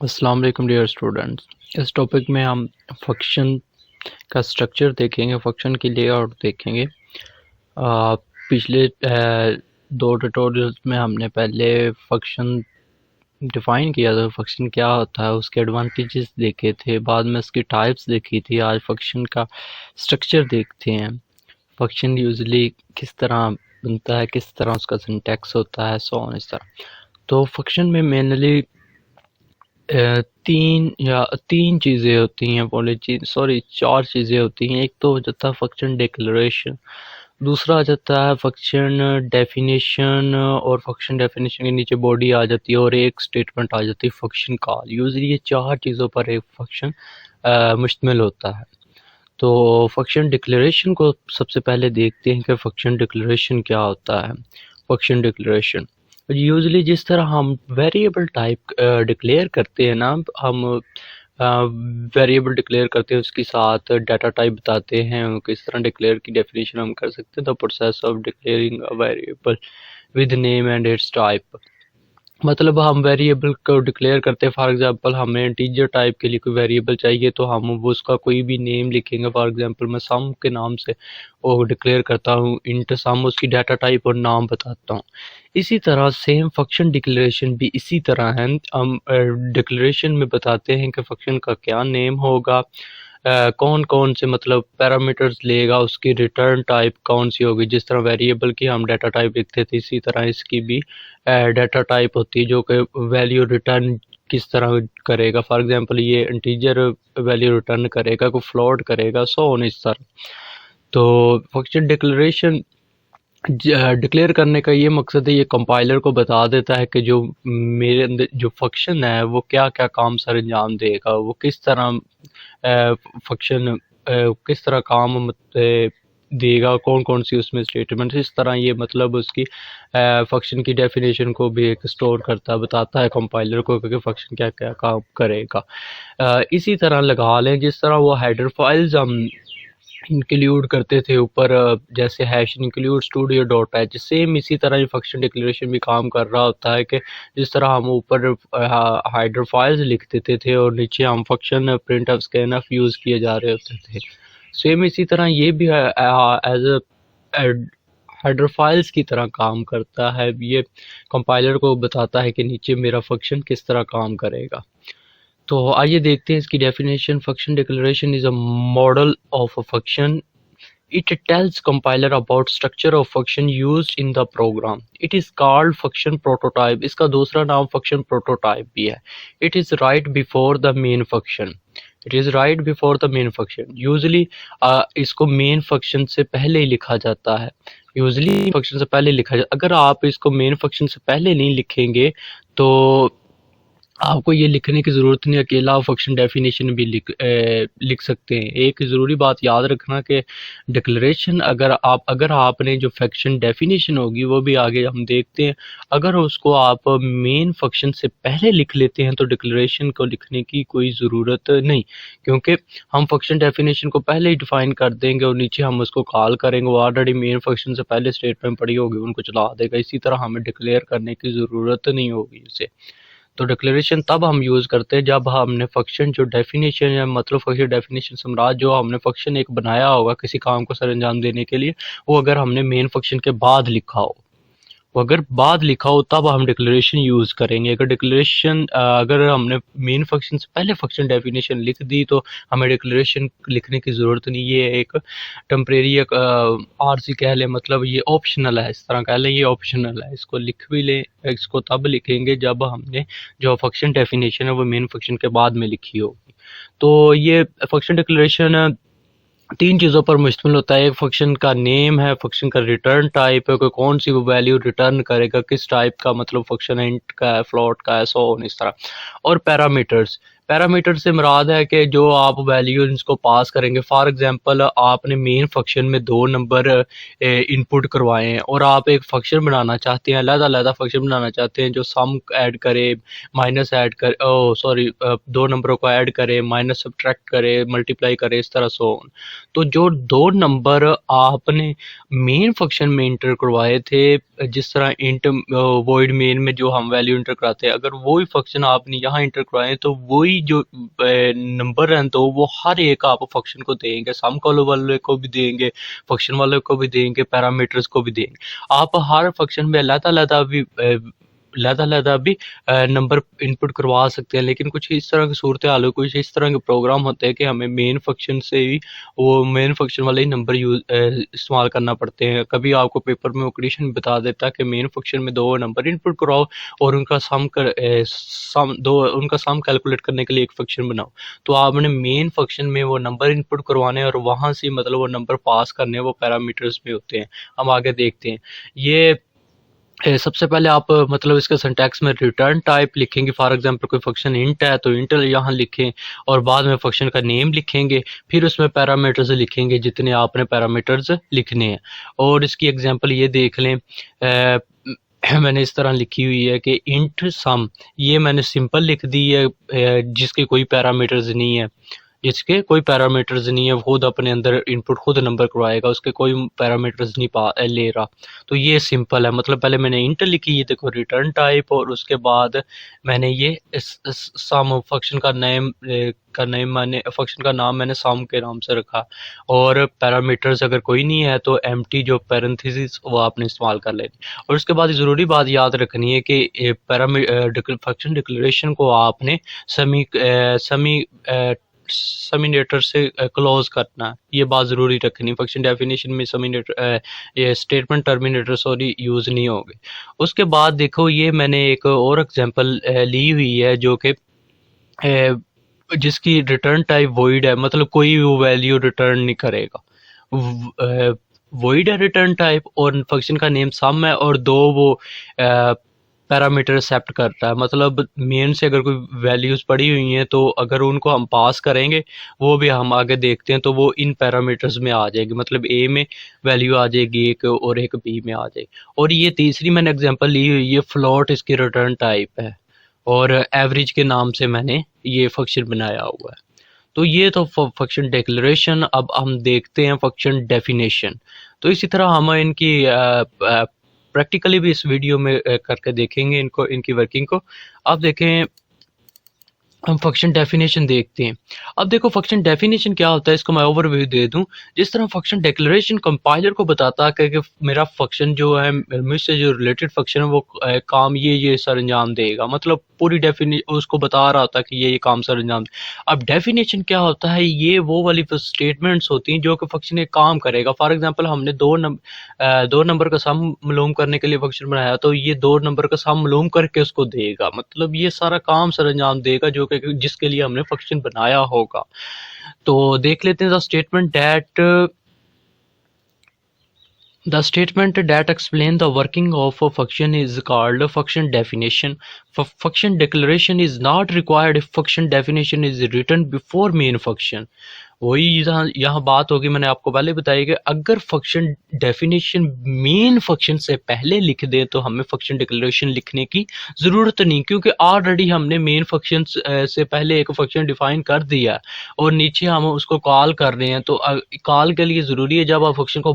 अस्सलाम वालेकुम dear students. इस टॉपिक में हम फंक्शन का स्ट्रक्चर देखेंगे, फंक्शन की लेआउट देखेंगे। पिछले दो ट्यूटोरियल्स में हमने पहले फंक्शन डिफ़ाइन किया था, फंक्शन क्या होता है, उसके एडवांटेजेस देखे थे, बाद में उसकी टाइप्स देखी थी। आज फंक्शन का स्ट्रक्चर देखते हैं। फंक्शन यूजुअली किस तरह बनता है, किस तरह उसका सिंटैक्स होता है, सो ऑन इस तरह। तो फंक्शन में मेनली तीन चीज़ें होती हैं, चार चीज़ें होती हैं। एक तो हो जाता है फंक्शन डिक्लेरेशन, दूसरा आ जाता है फंक्शन डेफिनेशन, और फंक्शन डेफिनेशन के नीचे बॉडी आ जाती है और एक स्टेटमेंट आ जाती है फंक्शन कॉल। यूजली ये चार चीज़ों पर एक फंक्शन मुश्तमिल होता है। तो फंक्शन डिक्लेरेशन को सबसे पहले देखते हैं कि फंक्शन डिक्लेरेशन क्या होता है। फंक्शन डिक्लेरेशन यूजली जिस तरह हम वेरिएबल टाइप डिक्लेयर करते हैं ना, हम वेरिएबल डिक्लेयर करते हैं, उसके साथ डाटा टाइप बताते हैं, किस तरह डिक्लेयर की डेफिनेशन हम कर सकते हैं। The process of declaring a variable with name and it's type, मतलब हम वेरिएबल को डिक्लेयर करते हैं। फॉर एग्जांपल हमें इंटीजर टाइप के लिए कोई वेरिएबल चाहिए, तो हम वो उसका कोई भी नेम लिखेंगे। फॉर एग्जांपल मैं सम के नाम से वो डिक्लेयर करता हूँ, इंट सम, उसकी डाटा टाइप और नाम बताता हूँ। इसी तरह सेम फंक्शन डिक्लेरेशन भी इसी तरह है। हम डिक्लेरेशन में बताते हैं कि फंक्शन का क्या नेम होगा, कौन कौन से मतलब पैरामीटर्स लेगा, उसकी रिटर्न टाइप कौन सी होगी। जिस तरह वेरिएबल की हम डाटा टाइप लिखते थे, इसी तरह इसकी भी डाटा टाइप होती है जो कि वैल्यू रिटर्न किस तरह करेगा। फॉर एग्जांपल ये इंटीजर वैल्यू रिटर्न करेगा, को फ्लोट करेगा, सो ऑन इस तरह। तो फंक्शन डिक्लेरेशन डिक्लेयर करने का ये मकसद है, ये कंपाइलर को बता देता है कि जो मेरे अंदर जो फंक्शन है वो क्या क्या काम सर अंजाम देगा, वो किस तरह फंक्शन किस तरह काम देगा, कौन कौन सी उसमें स्टेटमेंट। इस तरह ये मतलब उसकी फंक्शन की डेफिनेशन को भी एक स्टोर करता है, बताता है कंपाइलर को कि फंक्शन क्या क्या काम करेगा। इसी तरह लगा लें जिस तरह वो हेडर फाइल्स हम इंक्लूड करते थे ऊपर, जैसे hash include studio dot H, same इसी तरह ये फंक्शन डिक्लेरेशन भी काम कर रहा होता है कि जिस तरह हम ऊपर हाइडर फाइल्स लिख देते थे और नीचे हम function print of scanf use किए जा रहे होते थे, सेम इसी तरह ये भी एज अ हेडर फाइल्स की तरह काम करता है। ये कंपाइलर को बताता है कि नीचे मेरा फंक्शन किस तरह काम करेगा। तो आइए देखते हैं इसकी definition. Function declaration is a model of a function. It tells compiler about structure of function used in the program. It is called function prototype. इसका दूसरा नाम function prototype भी है। It is right before the main function. It is right before the main function. Usually इसको main function से पहले ही लिखा जाता है। Usually function से पहले लिखा जाता है। अगर आप इसको main function से पहले नहीं लिखेंगे तो आपको ये लिखने की ज़रूरत नहीं, अकेला आप फंक्शन डेफिनेशन भी लिख सकते हैं। एक ज़रूरी बात याद रखना कि डिक्लेरेशन अगर आपने जो फंक्शन डेफिनेशन होगी वो भी आगे हम देखते हैं, अगर उसको आप मेन फंक्शन से पहले लिख लेते हैं तो डिक्लेरेशन को लिखने की कोई ज़रूरत नहीं, क्योंकि हम फंक्शन डेफिनेशन को पहले ही डिफ़ाइन कर देंगे और नीचे हम उसको कॉल करेंगे, वो ऑलरेडी मेन फंक्शन से पहले स्टेटमेंट पड़ी होगी, उनको चला देगा। इसी तरह हमें डिक्लेयर करने की ज़रूरत नहीं होगी उसे। तो डिक्लेरेशन तब हम यूज़ करते हैं जब हमने फंक्शन जो डेफिनेशन या मतलब फंक्शन डेफिनेशन सम्राट जो हमने फंक्शन एक बनाया होगा किसी काम को सर अंजाम देने के लिए, वो अगर हमने मेन फंक्शन के बाद लिखा हो, वो अगर बाद लिखा हो तब हम डिक्लेरेशन यूज़ करेंगे। अगर हमने मेन फंक्शन से पहले फंक्शन डेफिनेशन लिख दी तो हमें डिक्लेरेशन लिखने की ज़रूरत नहीं। ये एक टेम्परेरी आरसी कह लें, मतलब ये ऑप्शनल है, इस तरह कह लें, ये ऑप्शनल है। इसको लिख भी लें, इसको तब लिखेंगे जब हमने जो फंक्शन डेफिनेशन है वो मेन फंक्शन के बाद में लिखी होगी। तो ये फंक्शन डिक्लेरेशन तीन चीज़ों पर मुश्तमिल होता है। एक फंक्शन का नेम है, फंक्शन का रिटर्न टाइप है कि कौन सी वो वैल्यू रिटर्न करेगा, किस टाइप का, मतलब फंक्शन इंट का है, फ्लोट का है, सो ऑन इस तरह, और पैरामीटर्स। पैरामीटर से मुराद है कि जो आप वैल्यू इसको पास करेंगे। फॉर एग्जांपल आपने मेन फंक्शन में 2 नंबर इनपुट करवाए हैं और आप एक फंक्शन बनाना चाहते हैं, अलग-अलग फंक्शन बनाना चाहते हैं जो सम ऐड करे, माइनस ऐड करे, सॉरी 2 नंबरों को ऐड करे, माइनस सब्ट्रैक्ट करे, मल्टीप्लाई करे, इस तरह सो ऑन। तो जो 2 नंबर आपने मेन फंक्शन में इंटर करवाए थे, जिस तरह इंट वॉइड मेन में जो हम वैल्यू इंटर कराते हैं, अगर वही फंक्शन आपने यहाँ इंटर करवाए तो वही जो नंबर हैं तो वो हर एक आप फंक्शन को देंगे, सम कॉलम वाले को भी देंगे, फंक्शन वाले को भी देंगे, पैरामीटर्स को भी देंगे। आप हर फंक्शन में अलग-अलग भी नंबर इनपुट करवा सकते हैं, लेकिन कुछ इस तरह की सूरत हाल हो, कुछ इस तरह के प्रोग्राम होते हैं कि हमें मेन फंक्शन से ही वो मेन फंक्शन वाले ही नंबर इस्तेमाल करना पड़ते हैं। कभी आपको पेपर में वो कंडीशन बता देता है कि मेन फंक्शन में 2 नंबर इनपुट कराओ और उनका सम कैलकुलेट करने के लिए एक फंक्शन बनाओ। तो आपने मेन फंक्शन में वो नंबर इनपुट करवाने और वहाँ से मतलब वो नंबर पास करने, वो पैरामीटर्स में होते हैं। हम आगे देखते हैं। ये सबसे पहले आप मतलब इसके सिंटैक्स में रिटर्न टाइप लिखेंगे। फॉर एग्जांपल कोई फंक्शन इंट है तो इंट यहाँ लिखें और बाद में फंक्शन का नेम लिखेंगे, फिर उसमें पैरामीटर्स लिखेंगे जितने आपने पैरामीटर्स लिखने हैं। और इसकी एग्जांपल ये देख लें, मैंने इस तरह लिखी हुई है कि इंट सम, ये मैंने सिंपल लिख दी है, जिसके कोई पैरामीटर्स नहीं है, जिसके कोई पैरामीटर्स नहीं है, खुद अपने अंदर इनपुट खुद नंबर करवाएगा, उसके कोई पैरामीटर्स नहीं ले रहा। तो ये सिंपल है। मतलब पहले मैंने इंट लिखी, ये देखो रिटर्न टाइप, और उसके बाद मैंने ये सम फंक्शन का नेम मैंने फंक्शन का नाम मैंने सम के नाम से रखा, और पैरामीटर्स अगर कोई नहीं है तो एम्प्टी जो पैरेंथेसिस वो आपने इस्तेमाल कर लेनी। और उसके बाद ज़रूरी बात याद रखनी है कि फंक्शन डिक्लेरेशन को आपने समीनेटर से क्लोज करना है, ये बात ज़रूरी रखनी। फंक्शन डेफिनेशन में समीनेटर ये स्टेटमेंट टर्मिनेटर यूज़ नहीं होंगे। उसके बाद देखो, ये मैंने एक और एग्जांपल ली हुई है जो कि जिसकी रिटर्न टाइप वॉइड है, मतलब कोई वो वैल्यू रिटर्न नहीं करेगा। वॉइड है रिटर्न टाइप और फंक्शन का नेम सम है और 2 वो पैरामीटर एक्सेप्ट कर रहा है। मतलब मेन से अगर कोई वैल्यूज़ पड़ी हुई हैं तो अगर उनको हम पास करेंगे, वो भी हम आगे देखते हैं, तो वो इन पैरामीटर्स में आ जाएगी। मतलब ए में वैल्यू आ जाएगी एक और एक बी में आ जाएगी। और ये तीसरी मैंने एग्जांपल ली हुई, ये फ्लोट इसकी रिटर्न टाइप है और एवरेज के नाम से मैंने ये फंक्शन बनाया हुआ है। तो ये तो फंक्शन डिक्लेरेशन। अब हम देखते हैं फंक्शन डेफिनेशन। तो इसी तरह हम इनकी प्रैक्टिकली भी इस वीडियो में करके देखेंगे इनको, इनकी वर्किंग को। आप देखें, हम फंक्शन डेफिनेशन देखते हैं। अब देखो फंक्शन डेफिनेशन क्या होता है, इसको मैं ओवरव्यू दे दूं। जिस तरह फंक्शन डिक्लेरेशन कंपाइलर को बताता है कि मेरा फंक्शन जो है, मुझसे जो रिलेटेड फंक्शन है वो काम ये सर अंजाम देगा, मतलब पूरी डेफिनेशन उसको बता रहा होता है कि ये काम सर अंजाम दे। अब डेफिनेशन क्या होता है, ये वो वाली स्टेटमेंट्स होती हैं जो कि फंक्शन एक काम करेगा। फॉर एग्जाम्पल हमने 2 नंबर का सम मालूम करने के लिए फंक्शन बनाया, तो ये 2 नंबर का सम मालूम करके उसको देगा, मतलब ये सारा काम सर अंजाम देगा जो कि जिसके लिए हमने फंक्शन बनाया होगा। तो देख लेते हैं the statement that explain the working of a function is called function definition. Function declaration is not required if function definition is written before main function. वही यहाँ बात होगी, मैंने आपको पहले बताया कि अगर फंक्शन डेफिनेशन मेन फंक्शन से पहले लिख दे तो हमें फंक्शन डिक्लेरेशन लिखने की ज़रूरत नहीं, क्योंकि ऑलरेडी हमने मेन फंक्शन से पहले एक फंक्शन डिफाइन कर दिया और नीचे हम उसको कॉल कर रहे हैं। तो कॉल के लिए ज़रूरी है जब आप फंक्शन को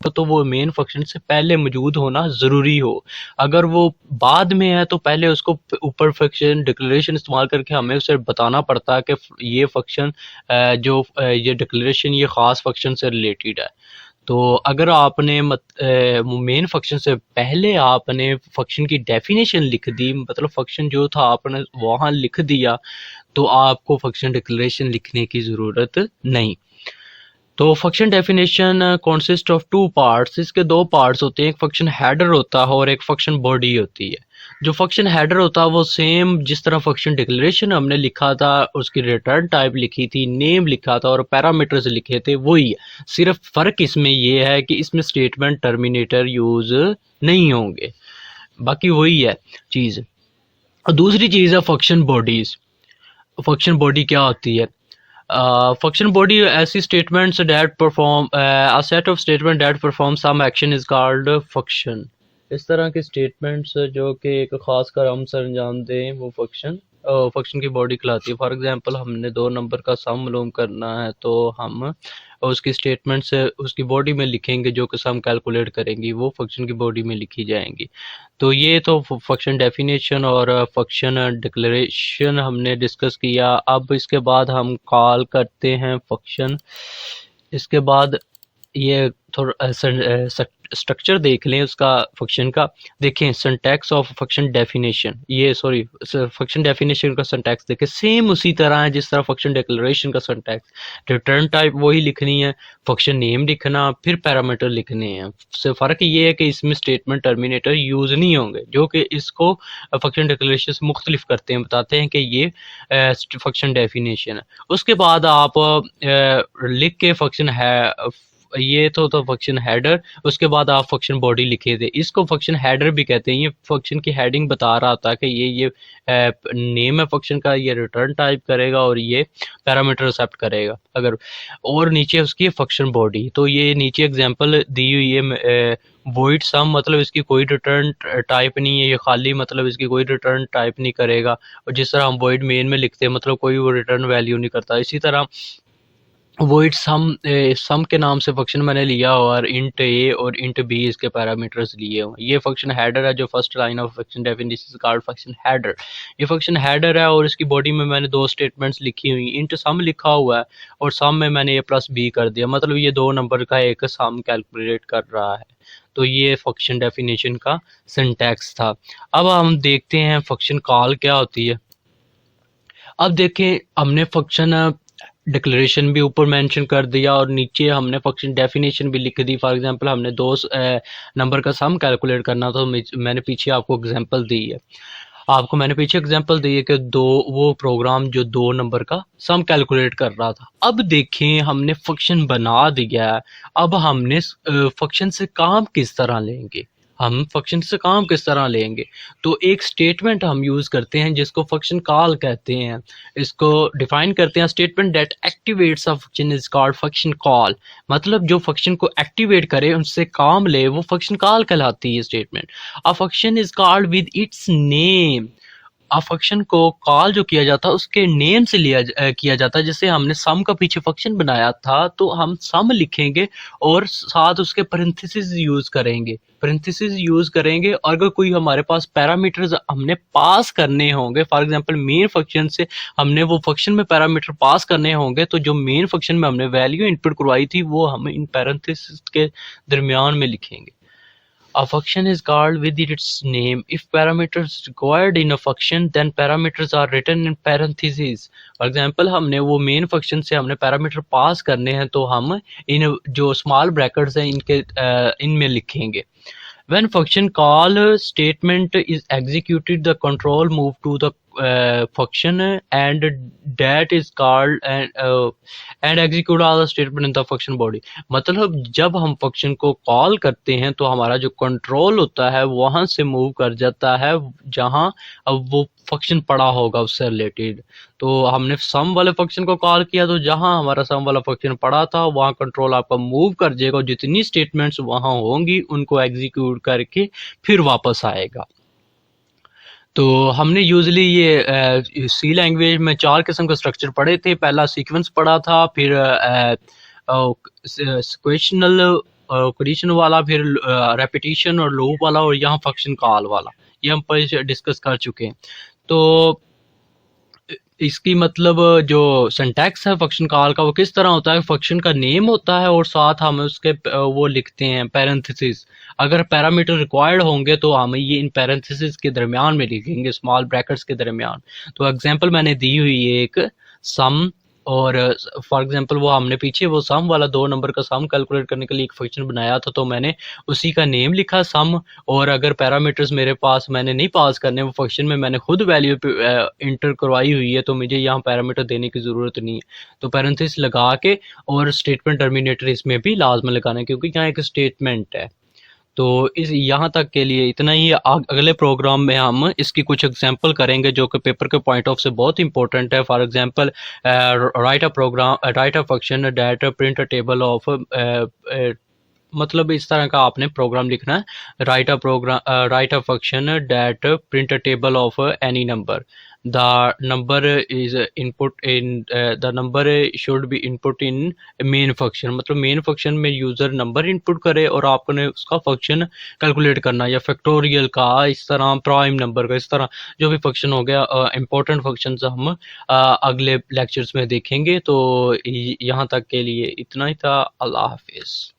तो वो मेन फंक्शन से पहले मौजूद होना ज़रूरी हो। अगर वो बाद में है तो पहले उसको ऊपर फंक्शन डिक्लेरेशन इस्तेमाल करके हमें उसे बताना पड़ता है कि ये फंक्शन ये डिक्लेरेशन ये ख़ास फंक्शन से रिलेटेड है। तो अगर आपने मेन फंक्शन से पहले आपने फंक्शन की डेफिनेशन लिख दी, मतलब फंक्शन जो था आपने वहाँ लिख दिया, तो आपको फंक्शन डिक्लेरेशन लिखने की ज़रूरत नहीं। तो function definition consist of 2 parts. इसके 2 पार्ट्स होते हैं, एक फंक्शन हेडर होता है और एक फंक्शन बॉडी होती है। जो फंक्शन हेडर होता है वो सेम जिस तरह फंक्शन डिक्लेरेशन हमने लिखा था, उसकी रिटर्न टाइप लिखी थी, नेम लिखा था और पैरामीटर्स लिखे थे, वही है। सिर्फ फ़र्क इसमें ये है कि इसमें स्टेटमेंट टर्मिनेटर यूज़ नहीं होंगे, बाकी वही है चीज़। और दूसरी चीज़ है फंक्शन बॉडीज़। फंक्शन बॉडी क्या होती है? Function body ऐसी statements that perform a set of statement that perform some action is called function. इस तरह के statements जो कि एक खास काम सर अंजाम दें वो फंक्शन की बॉडी कहलाती है। फॉर एग्जांपल हमने दो नंबर का सम मालूम करना है तो हम उसकी स्टेटमेंट से उसकी बॉडी में लिखेंगे, जो कि सम कैलकुलेट करेंगी वो फंक्शन की बॉडी में लिखी जाएंगी। तो ये तो फंक्शन डेफिनेशन और फंक्शन डिक्लेरेशन हमने डिस्कस किया। अब इसके बाद हम कॉल करते हैं फंक्शन। इसके बाद ये थोड़ा स्ट्रक्चर देख लें उसका फंक्शन का। देखें सिंटैक्स ऑफ फंक्शन डेफिनेशन, ये सॉरी फंक्शन डेफिनेशन का सिंटैक्स देखें, सेम उसी तरह है जिस तरह फंक्शन डिक्लेरेशन का सिंटैक्स। रिटर्न टाइप वही लिखनी है, फंक्शन नेम लिखना, फिर पैरामीटर लिखने हैं। सिर्फ फ़र्क ये है कि इसमें स्टेटमेंट टर्मिनेटर यूज़ नहीं होंगे, जो कि इसको फंक्शन डिक्लेरेशन से मुख्तलिफ करते हैं, बताते हैं कि ये फंक्शन डेफिनेशन है। उसके बाद आप लिख के फंक्शन है, ये तो फंक्शन हेडर। उसके बाद आप फंक्शन बॉडी लिखे थे, इसको फंक्शन हेडर भी कहते हैं। ये फंक्शन की हेडिंग बता रहा था कि ये नेम है फंक्शन का, ये रिटर्न टाइप करेगा और ये पैरामीटर एक्सेप्ट करेगा अगर, और नीचे उसकी फंक्शन बॉडी। तो ये नीचे एग्जांपल दी हुई है, वॉइड सम मतलब इसकी कोई रिटर्न टाइप नहीं है, ये खाली मतलब इसकी कोई रिटर्न टाइप नहीं करेगा। और जिस तरह हम वॉइड मेन में लिखते हैं मतलब कोई वो रिटर्न वैल्यू नहीं करता। इसी तरह वॉइड सम के नाम से फंक्शन मैंने लिया और इंट ए और इंट बी इसके पैरामीटर्स लिए हुए। ये फंक्शन हेडर है, जो first line of function definition called function header. ये फंक्शन हेडर है और इसकी बॉडी में मैंने दो स्टेटमेंट्स लिखी हुई, इंट सम लिखा हुआ है और सम में मैंने ए प्लस बी कर दिया, मतलब ये दो नंबर का एक सम कैलकुलेट कर रहा है। तो ये फंक्शन डेफिनेशन का सिंटैक्स था। अब हम देखते हैं फंक्शन कॉल क्या होती है। अब देखें हमने फंक्शन डिक्लेरेशन भी ऊपर मेंशन कर दिया और नीचे हमने फंक्शन डेफिनेशन भी लिख दी। फॉर एग्जांपल हमने दो नंबर का सम कैलकुलेट करना तो मैंने पीछे आपको एग्जांपल दी है। आपको मैंने पीछे एग्जांपल दी है कि वो प्रोग्राम जो दो नंबर का सम कैलकुलेट कर रहा था। अब देखें हमने फंक्शन बना दिया है, अब हमने फंक्शन से काम किस तरह लेंगे। तो एक स्टेटमेंट हम यूज़ करते हैं जिसको फंक्शन कॉल कहते हैं। इसको डिफाइन करते हैं, statement that activates a function is called function call. मतलब जो फंक्शन को एक्टिवेट करे, उनसे काम ले, वो फंक्शन कॉल कहलाती है statement. A function is called with its name. Function को कॉल जो किया जाता है उसके नेम से किया जाता है। जैसे हमने सम का पीछे फंक्शन बनाया था तो हम सम लिखेंगे और साथ उसके पैरेंथेसिस यूज करेंगे और अगर कोई हमारे पास पैरामीटर्स हमने पास करने होंगे, फॉर एग्जांपल मेन फंक्शन से हमने वो फंक्शन में पैरामीटर पास करने होंगे, तो जो मेन फंक्शन में हमने वैल्यू इनपुट करवाई थी वो हम इन पैरेंथेसिस के दरमियान में लिखेंगे। A function is called with its name. If parameters required in a function, then parameters are written in parentheses. For example, हमने वो main function से हमने parameter पास करने हैं तो हम इन जो small brackets हैं इनमें लिखेंगे। When function call statement is executed, the control move to the function and that is called and execute all the statement in the function body। मतलब जब हम फंक्शन को कॉल करते हैं तो हमारा जो कंट्रोल होता है वहां से मूव कर जाता है जहां अब वो फंक्शन पड़ा होगा उससे रिलेटेड। तो हमने सम वाले फंक्शन को कॉल किया तो जहां हमारा सम वाला फंक्शन पड़ा था वहां कंट्रोल आपका मूव कर जाएगा और जितनी स्टेटमेंट्स वहां होंगी उनको एग्जीक्यूट करके फिर वापस आएगा। तो हमने यूजली ये सी लैंग्वेज में चार किस्म का स्ट्रक्चर पढ़े थे। पहला सीक्वेंस पढ़ा था, फिर सिक्वेशनल कंडीशन वाला, फिर रेपिटेशन और लूप वाला, और यहाँ फंक्शन कॉल वाला। ये हम पर डिस्कस कर चुके हैं। तो इसकी मतलब जो सिंटैक्स है फंक्शन कॉल का वो किस तरह होता है, फंक्शन का नेम होता है और साथ हम उसके वो लिखते हैं पैरेंथेसिस। अगर पैरामीटर रिक्वायर्ड होंगे तो हम ये इन पैरेंथेसिस के दरमियान में लिखेंगे, स्मॉल ब्रैकेट्स के दरमियान। तो एग्जांपल मैंने दी हुई है एक सम, और फॉर एग्जांपल वो हमने पीछे वो सम वाला दो नंबर का सम कैलकुलेट करने के लिए एक फंक्शन बनाया था तो मैंने उसी का नेम लिखा सम। और अगर पैरामीटर्स मेरे पास मैंने नहीं पास करने, वो फंक्शन में मैंने खुद वैल्यू इंटर करवाई हुई है तो मुझे यहाँ पैरामीटर देने की ज़रूरत नहीं है। तो पैरेंथेसिस लगा के और स्टेटमेंट टर्मिनेटर इसमें भी लाजमी लगाना है क्योंकि यहाँ एक स्टेटमेंट है। तो इस यहाँ तक के लिए इतना ही। अगले प्रोग्राम में हम इसकी कुछ एग्जांपल करेंगे जो कि पेपर के पॉइंट ऑफ से बहुत इंपॉर्टेंट है। For example, right a function that print a table of, मतलब इस तरह का आपने प्रोग्राम लिखना है। Right a function that print a table of any number. The number is input in the number should be input in main function, मतलब main function में user number input करे और आपने उसका फंक्शन कैलकुलेट करना, या फैक्टोरियल का, इस तरह प्राइम नंबर का, इस तरह जो भी फंक्शन हो गया। इंपॉर्टेंट फंक्शन हम अगले लेक्चर्स में देखेंगे। तो यहाँ तक के लिए इतना ही था। अल्लाह हाफिज़।